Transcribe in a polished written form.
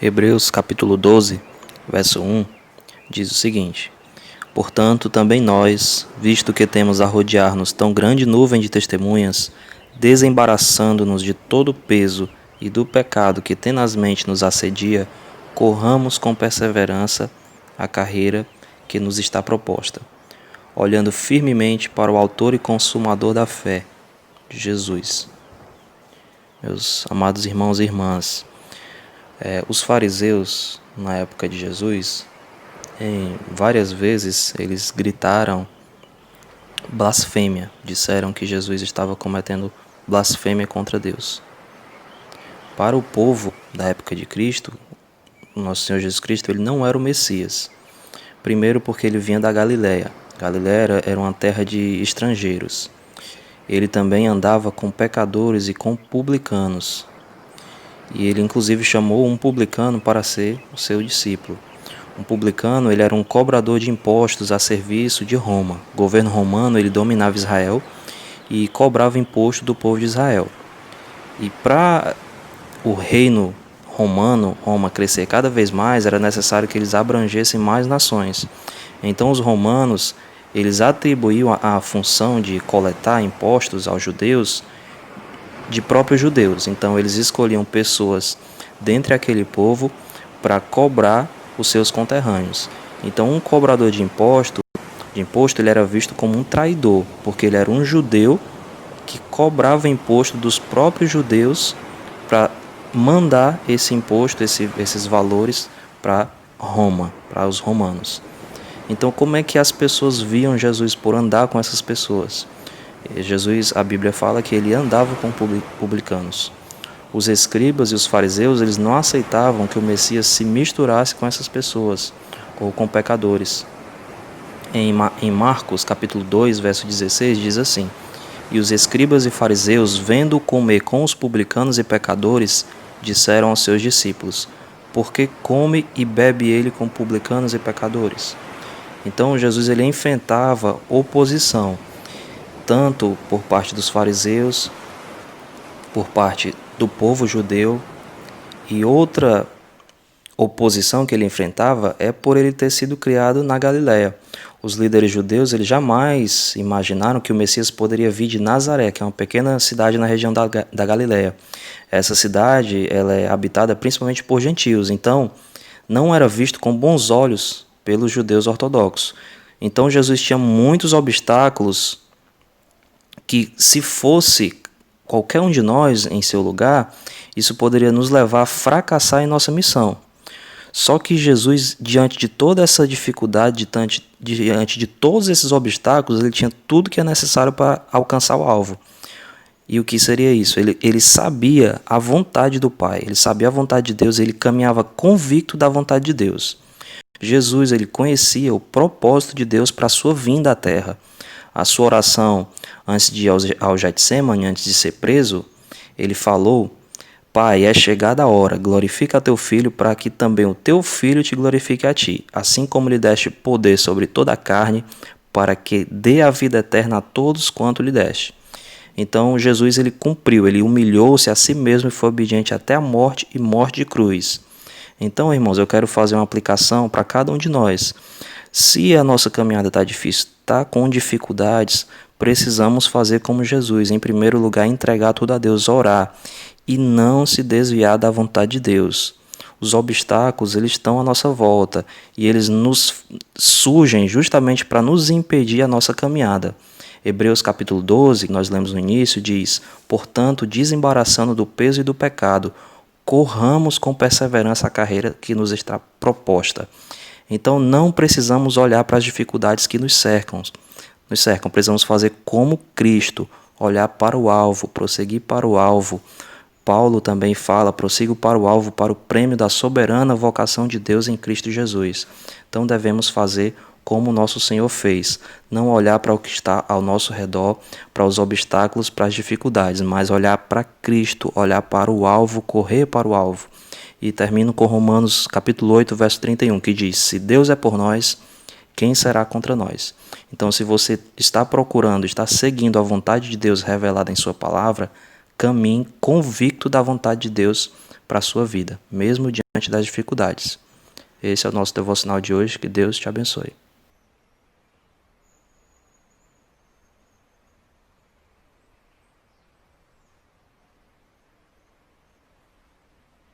Hebreus capítulo 12, verso 1, diz o seguinte: Portanto, também nós, visto que temos a rodear-nos tão grande nuvem de testemunhas, desembaraçando-nos de todo o peso e do pecado que tenazmente nos assedia, corramos com perseverança a carreira que nos está proposta, olhando firmemente para o autor e consumador da fé, Jesus. Meus amados irmãos e irmãs, os fariseus, na época de Jesus, várias vezes eles gritaram blasfêmia, disseram que Jesus estava cometendo blasfêmia contra Deus. Para o povo da época de Cristo, o nosso Senhor Jesus Cristo, ele não era o Messias. Primeiro porque ele vinha da Galileia. Galileia era uma terra de estrangeiros. Ele também andava com pecadores e com publicanos. E ele inclusive chamou um publicano para ser o seu discípulo. Um publicano, ele era um cobrador de impostos a serviço de Roma. O governo romano, ele dominava Israel e cobrava imposto do povo de Israel. E para o reino romano, Roma, crescer cada vez mais, era necessário que eles abrangessem mais nações. Então os romanos, eles atribuíam a função de coletar impostos aos judeus de próprios judeus. Então eles escolhiam pessoas dentre aquele povo para cobrar os seus conterrâneos. Então um cobrador de imposto ele era visto como um traidor, porque ele era um judeu que cobrava imposto dos próprios judeus para mandar esse imposto, esses valores para Roma, para os romanos. Então como é que as pessoas viam Jesus por andar com essas pessoas? Jesus, a Bíblia fala que ele andava com publicanos. Os escribas e os fariseus, eles não aceitavam que o Messias se misturasse com essas pessoas, ou com pecadores. Em Marcos, capítulo 2, verso 16, diz assim: E os escribas e fariseus, vendo-o comer com os publicanos e pecadores, disseram aos seus discípulos: Por que come e bebe ele com publicanos e pecadores? Então Jesus ele enfrentava oposição, tanto por parte dos fariseus, por parte do povo judeu, e outra oposição que ele enfrentava é por ele ter sido criado na Galileia. Os líderes judeus eles jamais imaginaram que o Messias poderia vir de Nazaré, que é uma pequena cidade na região da Galileia. Essa cidade ela é habitada principalmente por gentios, então não era visto com bons olhos pelos judeus ortodoxos. Então Jesus tinha muitos obstáculos que, se fosse qualquer um de nós em seu lugar, isso poderia nos levar a fracassar em nossa missão. Só que Jesus, diante de toda essa dificuldade, diante de todos esses obstáculos, ele tinha tudo que é necessário para alcançar o alvo. E o que seria isso? Ele sabia a vontade do Pai, ele sabia a vontade de Deus, ele caminhava convicto da vontade de Deus. Jesus ele conhecia o propósito de Deus para a sua vinda à Terra. A sua oração antes de ir ao Getsemane, antes de ser preso, ele falou: Pai, é chegada a hora, glorifica teu Filho, para que também o teu Filho te glorifique a ti, assim como lhe deste poder sobre toda a carne, para que dê a vida eterna a todos quanto lhe deste. Então Jesus ele cumpriu, ele humilhou-se a si mesmo e foi obediente até a morte e morte de cruz. Então, irmãos, eu quero fazer uma aplicação para cada um de nós. Se a nossa caminhada está difícil, está com dificuldades, precisamos fazer como Jesus. Em primeiro lugar, entregar tudo a Deus, orar e não se desviar da vontade de Deus. Os obstáculos eles estão à nossa volta e eles nos surgem justamente para nos impedir a nossa caminhada. Hebreus capítulo 12, que nós lemos no início, diz: Portanto, desembaraçando do peso e do pecado, corramos com perseverança a carreira que nos está proposta. Então não precisamos olhar para as dificuldades que nos cercam. Precisamos fazer como Cristo, olhar para o alvo, prosseguir para o alvo. Paulo também fala: prossigo para o alvo, para o prêmio da soberana vocação de Deus em Cristo Jesus. Então devemos fazer como o nosso Senhor fez, não olhar para o que está ao nosso redor, para os obstáculos, para as dificuldades, mas olhar para Cristo, olhar para o alvo, correr para o alvo. E termino com Romanos capítulo 8, verso 31, que diz: Se Deus é por nós, quem será contra nós? Então, se você está procurando, está seguindo a vontade de Deus revelada em sua palavra, caminhe convicto da vontade de Deus para a sua vida, mesmo diante das dificuldades. Esse é o nosso devocional de hoje. Que Deus te abençoe.